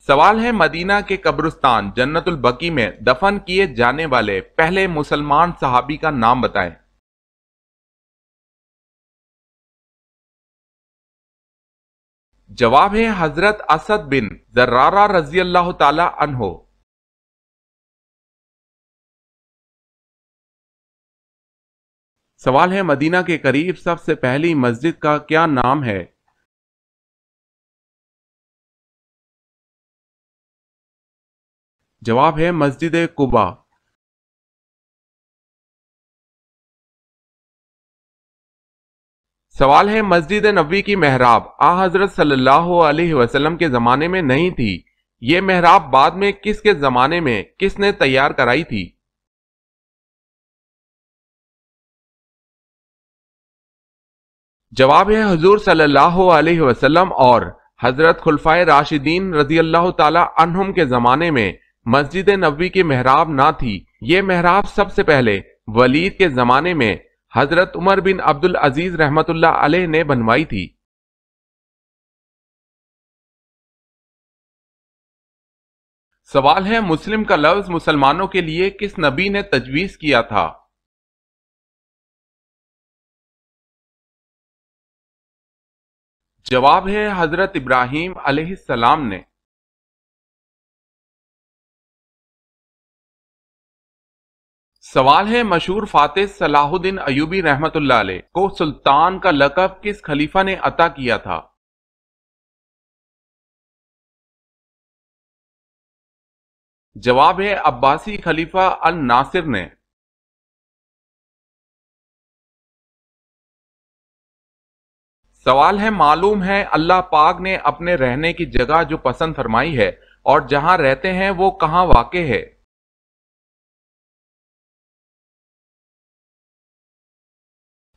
سوال ہے مدینہ کے قبرستان جنت البقیع میں دفن کیے جانے والے پہلے مسلمان صحابی کا نام بتائیں۔ جواب ہے حضرت اسد بن زرارہ رضی اللہ تعالی عنہ۔ سوال ہے مدینہ کے قریب سب سے پہلی مسجد کا کیا نام ہے؟ جواب ہے مسجد قباء۔ سوال ہے مسجد نبوی کی محراب حضرت صلی اللہ علیہ وسلم کے زمانے میں نہیں تھی، یہ محراب بعد میں کس کے زمانے میں کس نے تیار کرائی تھی؟ جواب ہے حضور صلی اللہ علیہ وسلم اور حضرت خلفائے راشدین رضی اللہ تعالی عنہم کے زمانے میں مسجد نبوی کی محراب نہ تھی، یہ محراب سب سے پہلے ولید کے زمانے میں حضرت عمر بن عبد العزیز رحمت اللہ علیہ نے بنوائی تھی۔ سوال ہے مسلم کا لفظ مسلمانوں کے لیے کس نبی نے تجویز کیا تھا؟ جواب ہے حضرت ابراہیم علیہ السلام نے۔ سوال ہے مشہور فاتح صلاح الدین ایوبی رحمت اللہ علیہ کو سلطان کا لقب کس خلیفہ نے عطا کیا تھا؟ جواب ہے عباسی خلیفہ الناصر نے۔ سوال ہے معلوم ہے اللہ پاک نے اپنے رہنے کی جگہ جو پسند فرمائی ہے اور جہاں رہتے ہیں وہ کہاں واقع ہے؟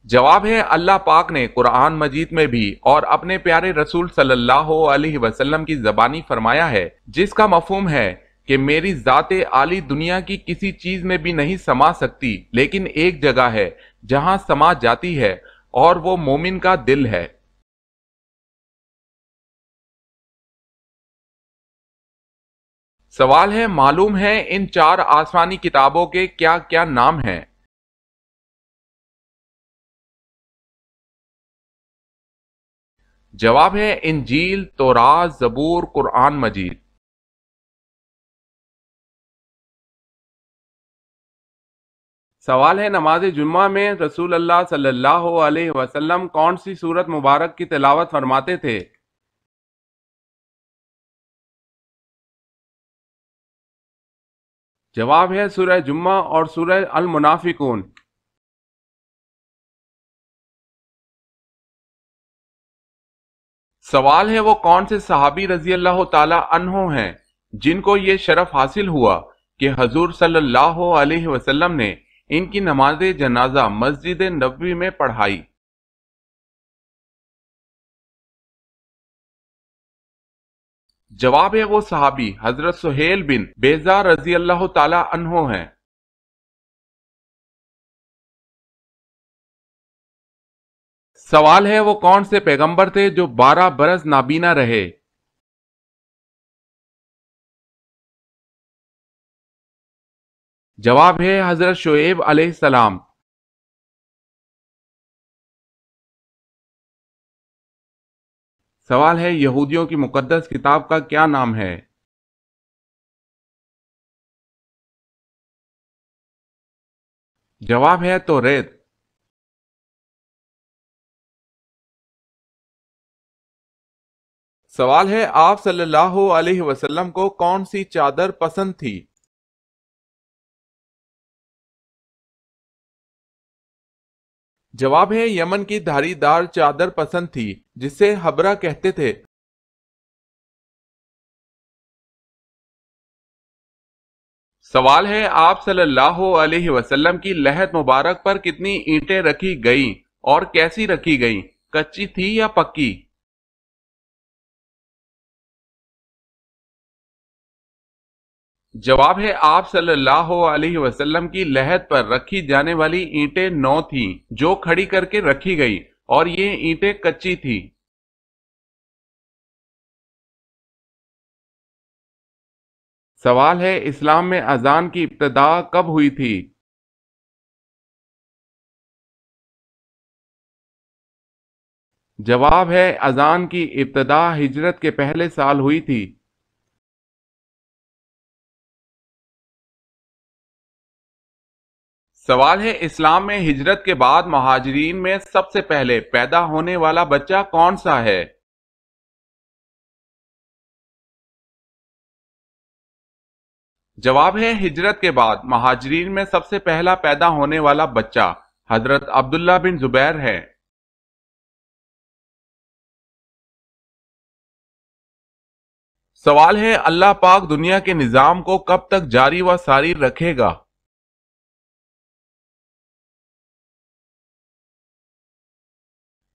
جواب ہے اللہ پاک نے قرآن مجید میں بھی اور اپنے پیارے رسول صلی اللہ علیہ وسلم کی زبانی فرمایا ہے جس کا مفہوم ہے کہ میری ذات عالی دنیا کی کسی چیز میں بھی نہیں سما سکتی لیکن ایک جگہ ہے جہاں سما جاتی ہے اور وہ مومن کا دل ہے۔ سوال ہے معلوم ہے ان چار آسمانی کتابوں کے کیا کیا نام ہیں؟ جواب ہے انجیل، تورات، زبور، قرآن مجید۔ سوال ہے نماز جمعہ میں رسول اللہ صلی اللہ علیہ وسلم کون سی سورت مبارک کی تلاوت فرماتے تھے؟ جواب ہے سورہ جمعہ اور سورہ المنافقون۔ سوال ہے وہ کون سے صحابی رضی اللہ تعالی عنہ ہیں جن کو یہ شرف حاصل ہوا کہ حضور صلی اللہ علیہ وسلم نے ان کی نماز جنازہ مسجد نبوی میں پڑھائی؟ جواب ہے وہ صحابی حضرت سہیل بن بیضہ رضی اللہ تعالی عنہ ہیں۔ سوال ہے وہ کون سے پیغمبر تھے جو 12 برس نابینا رہے؟ جواب ہے حضرت شعیب علیہ السلام۔ سوال ہے یہودیوں کی مقدس کتاب کا کیا نام ہے؟ جواب ہے توریت۔ سوال ہے آپ صلی اللہ علیہ وسلم کو کون سی چادر پسند تھی؟ جواب ہے یمن کی دھاری دار چادر پسند تھی جسے حبرہ کہتے تھے۔ سوال ہے آپ صلی اللہ علیہ وسلم کی لحد مبارک پر کتنی اینٹیں رکھی گئیں اور کیسی رکھی گئیں، کچی تھی یا پکی؟ جواب ہے آپ صلی اللہ علیہ وسلم کی لحد پر رکھی جانے والی اینٹیں 9 تھیں جو کھڑی کر کے رکھی گئی اور یہ اینٹیں کچی تھی۔ سوال ہے اسلام میں اذان کی ابتدا کب ہوئی تھی؟ جواب ہے اذان کی ابتدا ہجرت کے پہلے سال ہوئی تھی۔ سوال ہے اسلام میں ہجرت کے بعد مہاجرین میں سب سے پہلے پیدا ہونے والا بچہ کون سا ہے؟ جواب ہے ہجرت کے بعد مہاجرین میں سب سے پہلا پیدا ہونے والا بچہ حضرت عبداللہ بن زبیر ہے۔ سوال ہے اللہ پاک دنیا کے نظام کو کب تک جاری و ساری رکھے گا؟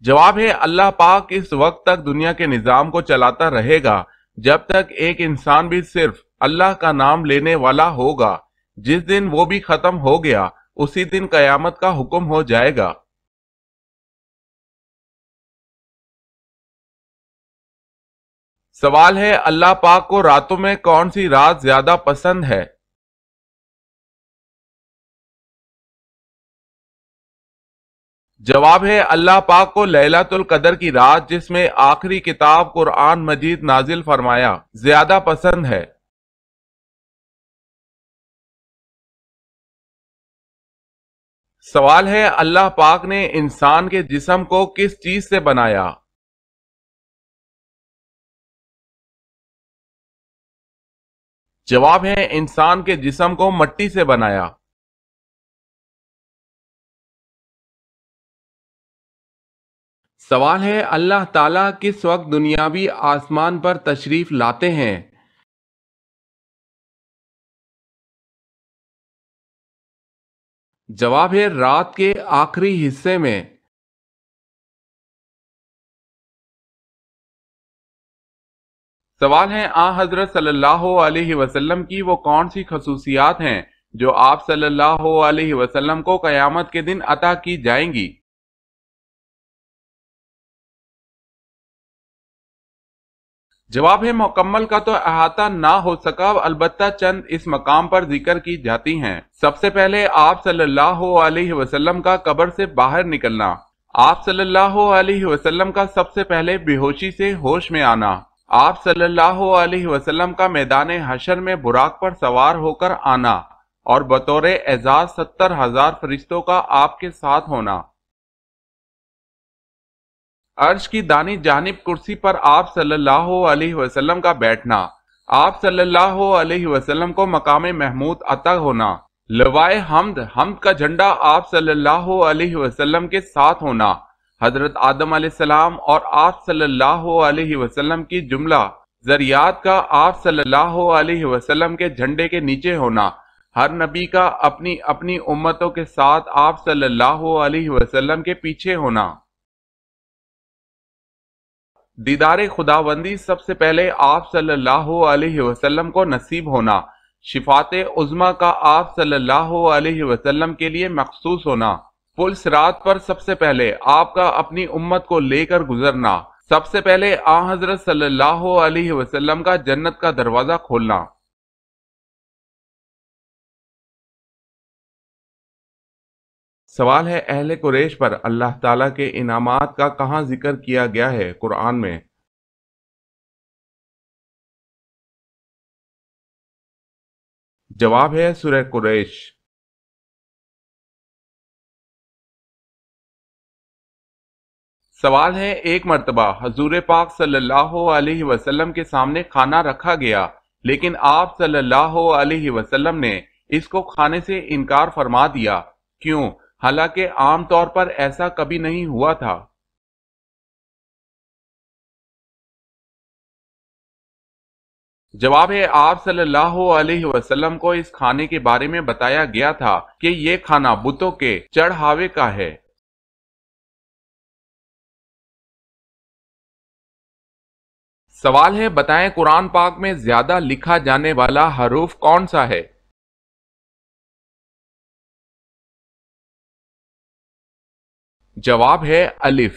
جواب ہے اللہ پاک اس وقت تک دنیا کے نظام کو چلاتا رہے گا جب تک ایک انسان بھی صرف اللہ کا نام لینے والا ہوگا۔ جس دن وہ بھی ختم ہو گیا اسی دن قیامت کا حکم ہو جائے گا۔ سوال ہے اللہ پاک کو راتوں میں کون سی رات زیادہ پسند ہے؟ جواب ہے اللہ پاک کو لیلۃ القدر کی رات جس میں آخری کتاب قرآن مجید نازل فرمایا زیادہ پسند ہے۔ سوال ہے اللہ پاک نے انسان کے جسم کو کس چیز سے بنایا؟ جواب ہے انسان کے جسم کو مٹی سے بنایا۔ سوال ہے اللہ تعالیٰ کس وقت دنیاوی آسمان پر تشریف لاتے ہیں؟ جواب ہے رات کے آخری حصے میں۔ سوال ہے حضرت صلی اللہ علیہ وسلم کی وہ کون سی خصوصیات ہیں جو آپ صلی اللہ علیہ وسلم کو قیامت کے دن عطا کی جائیں گی؟ جواب ہے مکمل کا تو احاطہ نہ ہو سکا، البتہ چند اس مقام پر ذکر کی جاتی ہیں۔ سب سے پہلے آپ صلی اللہ علیہ وسلم کا قبر سے باہر نکلنا، آپ صلی اللہ علیہ وسلم کا سب سے پہلے بے ہوشی سے ہوش میں آنا، آپ صلی اللہ علیہ وسلم کا میدان حشر میں براق پر سوار ہو کر آنا اور بطور اعزاز 70,000 فرشتوں کا آپ کے ساتھ ہونا، عرش کی دانی جانب کرسی پر آپ صلی اللہ علیہ وسلم کا بیٹھنا، آپ صلی اللہ علیہ وسلم کو مقام محمود عطا ہونا، لوائے حمد کا جھنڈا آپ صلی اللہ علیہ وسلم کے ساتھ ہونا، حضرت آدم علیہ السلام اور آپ صلی اللہ علیہ وسلم کی جملہ ذریات کا آپ صلی اللہ علیہ وسلم کے جھنڈے کے نیچے ہونا، ہر نبی کا اپنی اپنی امتوں کے ساتھ آپ صلی اللہ علیہ وسلم کے پیچھے ہونا، دیدار خداوندی سب سے پہلے آپ صلی اللہ علیہ وسلم کو نصیب ہونا، شفاعت عظمی کا آپ صلی اللہ علیہ وسلم کے لیے مخصوص ہونا، پل صراط پر سب سے پہلے آپ کا اپنی امت کو لے کر گزرنا، سب سے پہلے حضرت صلی اللہ علیہ وسلم کا جنت کا دروازہ کھولنا۔ سوال ہے اہل قریش پر اللہ تعالیٰ کے انعامات کا کہاں ذکر کیا گیا ہے قرآن میں؟ جواب ہے سورہ قریش۔ سوال ہے ایک مرتبہ حضور پاک صلی اللہ علیہ وسلم کے سامنے کھانا رکھا گیا لیکن آپ صلی اللہ علیہ وسلم نے اس کو کھانے سے انکار فرما دیا، کیوں؟ حالانکہ عام طور پر ایسا کبھی نہیں ہوا تھا۔ جواب ہے آپ صلی اللہ علیہ وسلم کو اس کھانے کے بارے میں بتایا گیا تھا کہ یہ کھانا بتوں کے چڑھاوے کا ہے۔ سوال ہے بتائیں قرآن پاک میں زیادہ لکھا جانے والا حروف کون سا ہے؟ جواب ہے الف۔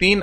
3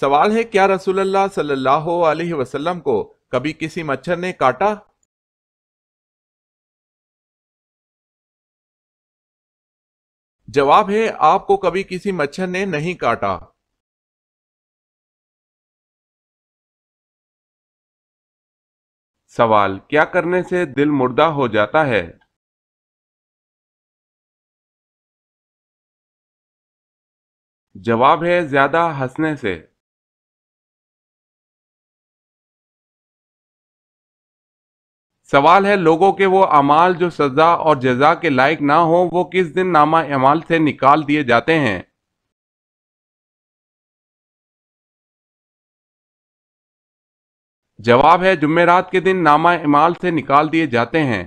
سوال ہے، کیا رسول اللہ صلی اللہ علیہ وسلم کو کبھی کسی مچھر نے کاٹا؟ جواب ہے، آپ کو کبھی کسی مچھر نے نہیں کاٹا۔ سوال، کیا کرنے سے دل مردہ ہو جاتا ہے؟ جواب ہے، زیادہ ہنسنے سے۔ سوال ہے، لوگوں کے وہ اعمال جو سزا اور جزا کے لائق نہ ہو وہ کس دن نامہ اعمال سے نکال دیے جاتے ہیں؟ جواب ہے، جمعرات کے دن نامہ اعمال سے نکال دیے جاتے ہیں۔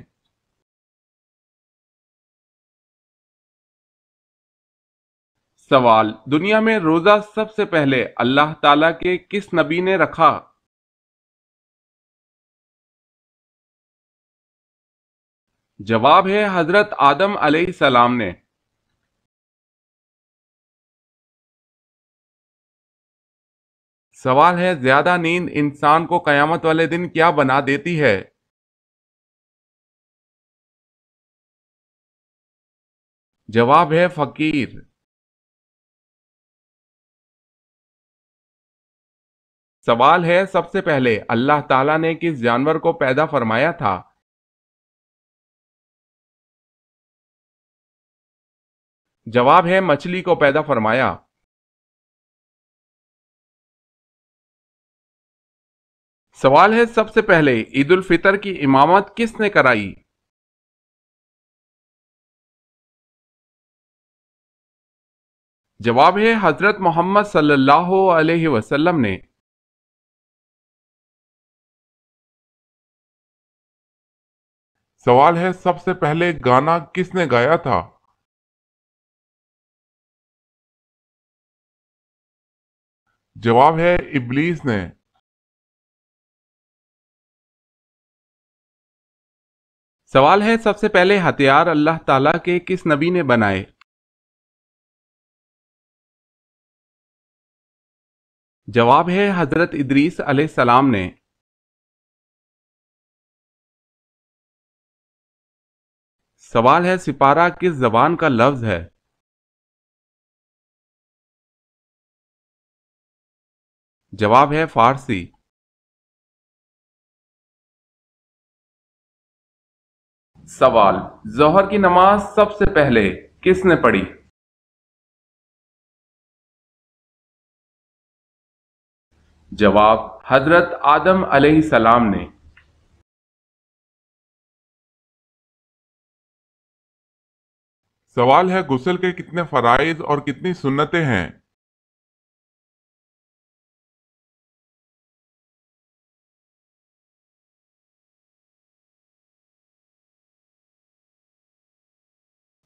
سوال، دنیا میں روزہ سب سے پہلے اللہ تعالیٰ کے کس نبی نے رکھا؟ جواب ہے، حضرت آدم علیہ السلام نے۔ سوال ہے، زیادہ نیند انسان کو قیامت والے دن کیا بنا دیتی ہے؟ جواب ہے، فقیر۔ سوال ہے، سب سے پہلے اللہ تعالیٰ نے کس جانور کو پیدا فرمایا تھا؟ جواب ہے، مچھلی کو پیدا فرمایا۔ سوال ہے، سب سے پہلے عید الفطر کی امامت کس نے کرائی؟ جواب ہے، حضرت محمد صلی اللہ علیہ وسلم نے۔ سوال ہے، سب سے پہلے گانا کس نے گایا تھا؟ جواب ہے، ابلیس نے۔ سوال ہے، سب سے پہلے ہتھیار اللہ تعالیٰ کے کس نبی نے بنائے؟ جواب ہے، حضرت ادریس علیہ السلام نے۔ سوال ہے، سپارہ کس زبان کا لفظ ہے؟ جواب ہے، فارسی۔ سوال، ظہر کی نماز سب سے پہلے کس نے پڑھی؟ جواب، حضرت آدم علیہ السلام نے۔ سوال ہے، غسل کے کتنے فرائض اور کتنی سنتیں ہیں؟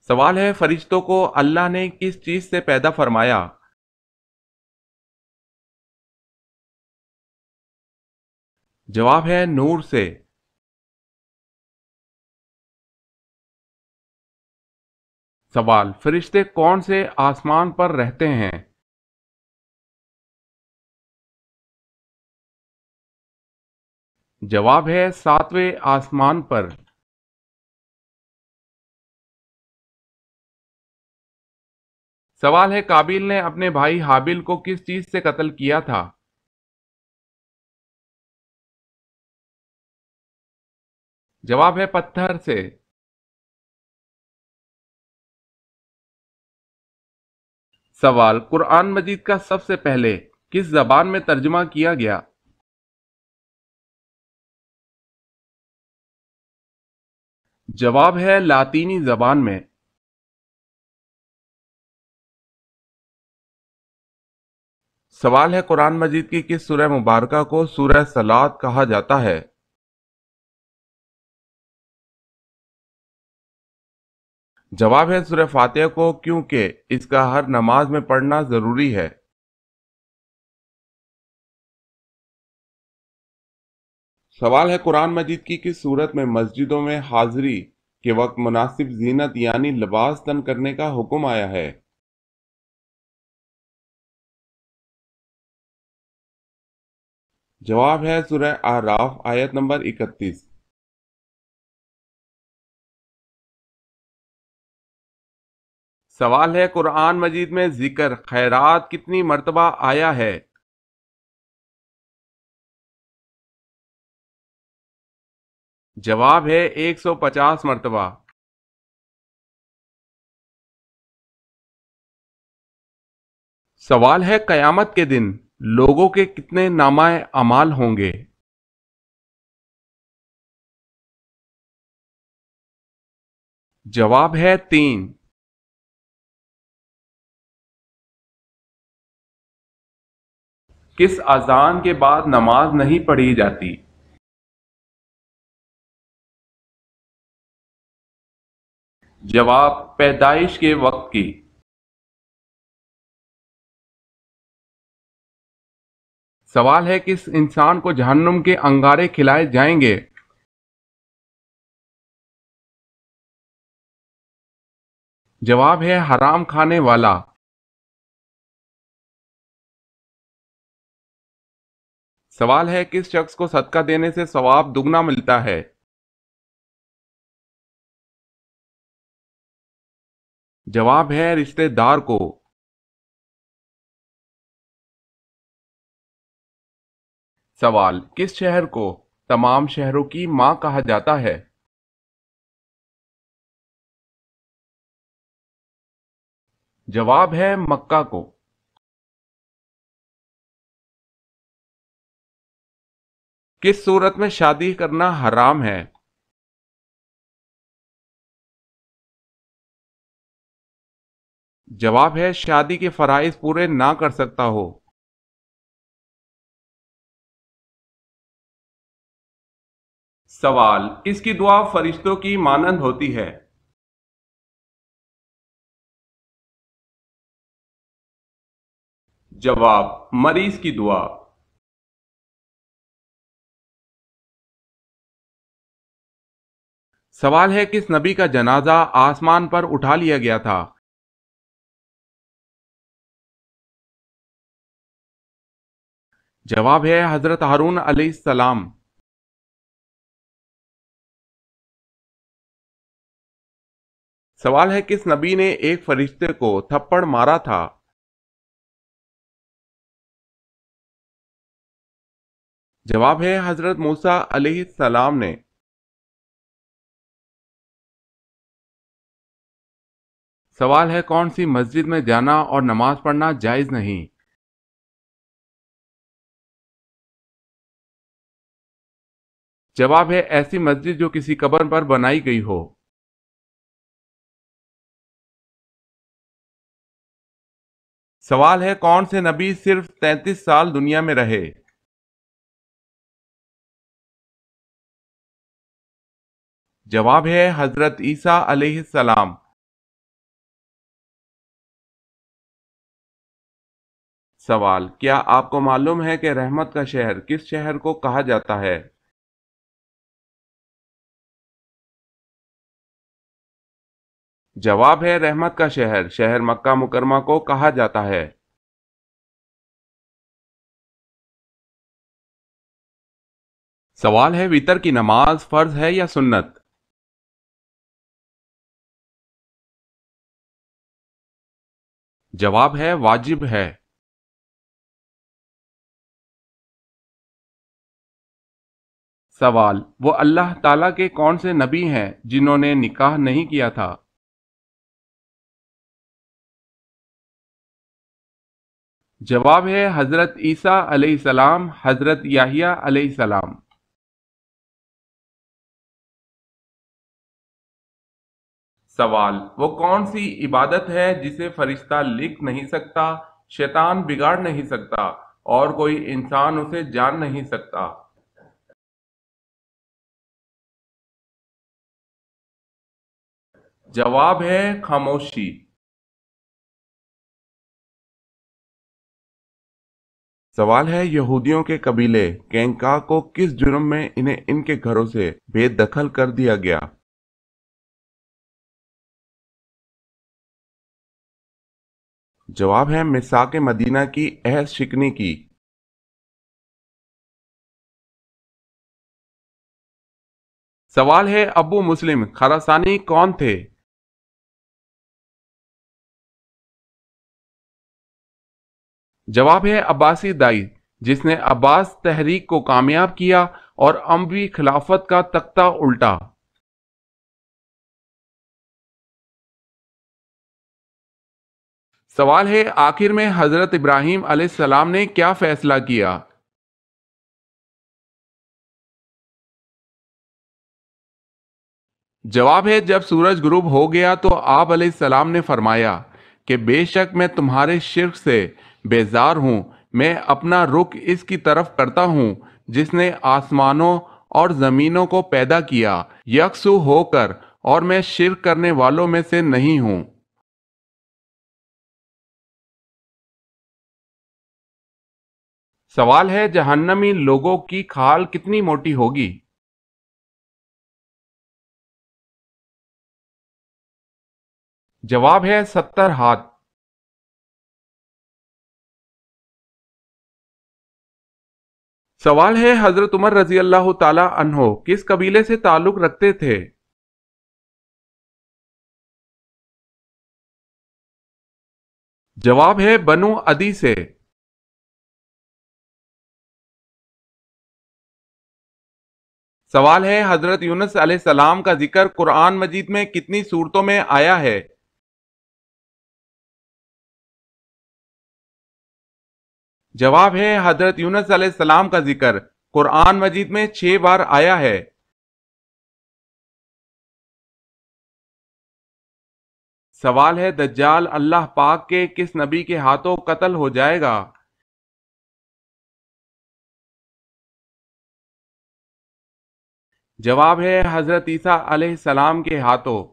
سوال ہے، فرشتوں کو اللہ نے کس چیز سے پیدا فرمایا؟ جواب ہے، نور سے۔ سوال، فرشتے کون سے آسمان پر رہتے ہیں؟ جواب ہے، ساتویں آسمان پر۔ سوال ہے، قابیل نے اپنے بھائی حابیل کو کس چیز سے قتل کیا تھا؟ جواب ہے، پتھر سے۔ سوال، قرآن مجید کا سب سے پہلے کس زبان میں ترجمہ کیا گیا؟ جواب ہے، لاطینی زبان میں۔ سوال ہے، قرآن مجید کی کس سورہ مبارکہ کو سورہ صلاۃ کہا جاتا ہے؟ جواب ہے، سورہ فاتحہ کو، کیونکہ اس کا ہر نماز میں پڑھنا ضروری ہے۔ سوال ہے، قرآن مجید کی کس صورت میں مسجدوں میں حاضری کے وقت مناسب زینت یعنی لباس تن کرنے کا حکم آیا ہے؟ جواب ہے سورہ اعراف آیت نمبر 31۔ سوال ہے قرآن مجید میں ذکر خیرات کتنی مرتبہ آیا ہے؟ جواب ہے 150 مرتبہ۔ سوال ہے قیامت کے دن لوگوں کے کتنے نامہ اعمال ہوں گے؟ جواب ہے 3۔ کس اذان کے بعد نماز نہیں پڑھی جاتی؟ جواب پیدائش کے وقت کی۔ سوال ہے کس انسان کو جہنم کے انگارے کھلائے جائیں گے؟ جواب ہے حرام کھانے والا۔ سوال ہے کس شخص کو صدقہ دینے سے ثواب دگنا ملتا ہے؟ جواب ہے رشتہ دار کو۔ سوال کس شہر کو تمام شہروں کی ماں کہا جاتا ہے؟ جواب ہے مکہ کو۔ کس صورت میں شادی کرنا حرام ہے؟ جواب ہے شادی کے فرائض پورے نہ کر سکتا ہو۔ سوال کس کی دعا فرشتوں کی مانند ہوتی ہے؟ جواب مریض کی دعا۔ سوال ہے کس نبی کا جنازہ آسمان پر اٹھا لیا گیا تھا؟ جواب ہے حضرت ہارون علیہ السلام۔ سوال ہے کس نبی نے ایک فرشتے کو تھپڑ مارا تھا؟ جواب ہے حضرت موسیٰ علیہ السلام نے۔ سوال ہے کون سی مسجد میں جانا اور نماز پڑھنا جائز نہیں؟ جواب ہے ایسی مسجد جو کسی قبر پر بنائی گئی ہو۔ سوال ہے کون سے نبی صرف 33 سال دنیا میں رہے؟ جواب ہے حضرت عیسیٰ علیہ السلام۔ سوال کیا آپ کو معلوم ہے کہ رحمت کا شہر کس شہر کو کہا جاتا ہے؟ جواب ہے رحمت کا شہر شہر مکہ مکرمہ کو کہا جاتا ہے۔ سوال ہے وتر کی نماز فرض ہے یا سنت؟ جواب ہے واجب ہے۔ سوال وہ اللہ تعالیٰ کے کون سے نبی ہیں جنہوں نے نکاح نہیں کیا تھا؟ جواب ہے حضرت عیسیٰ علیہ السلام، حضرت یحییٰ علیہ السلام۔ سوال وہ کون سی عبادت ہے جسے فرشتہ لکھ نہیں سکتا، شیطان بگاڑ نہیں سکتا اور کوئی انسان اسے جان نہیں سکتا؟ جواب ہے خاموشی۔ سوال ہے یہودیوں کے قبیلے کینکا کو کس جرم میں انہیں ان کے گھروں سے بے دخل کر دیا گیا؟ جواب ہے میثاق مدینہ کی عہد شکنی کی۔ سوال ہے ابو مسلم خراسانی کون تھے؟ جواب ہے عباسی دائی، جس نے عباس تحریک کو کامیاب کیا اور اموی خلافت کا تختہ الٹا۔ سوال ہے آخر میں حضرت ابراہیم علیہ السلام نے کیا فیصلہ کیا؟ جواب ہے جب سورج غروب ہو گیا تو آپ علیہ السلام نے فرمایا کہ بے شک میں تمہارے شرک سے بیزار ہوں، میں اپنا رخ اس کی طرف کرتا ہوں جس نے آسمانوں اور زمینوں کو پیدا کیا یکسو ہو کر، اور میں شرک کرنے والوں میں سے نہیں ہوں۔ سوال ہے جہنمی لوگوں کی کھال کتنی موٹی ہوگی؟ جواب ہے 70 ہاتھ۔ سوال ہے حضرت عمر رضی اللہ تعالی عنہ کس قبیلے سے تعلق رکھتے تھے؟ جواب ہے بنو عدی سے۔ سوال ہے حضرت یونس علیہ السلام کا ذکر قرآن مجید میں کتنی صورتوں میں آیا ہے؟ جواب ہے حضرت یونس علیہ السلام کا ذکر قرآن مجید میں 6 بار آیا ہے۔ سوال ہے دجال اللہ پاک کے کس نبی کے ہاتھوں قتل ہو جائے گا؟ جواب ہے حضرت عیسیٰ علیہ السلام کے ہاتھوں۔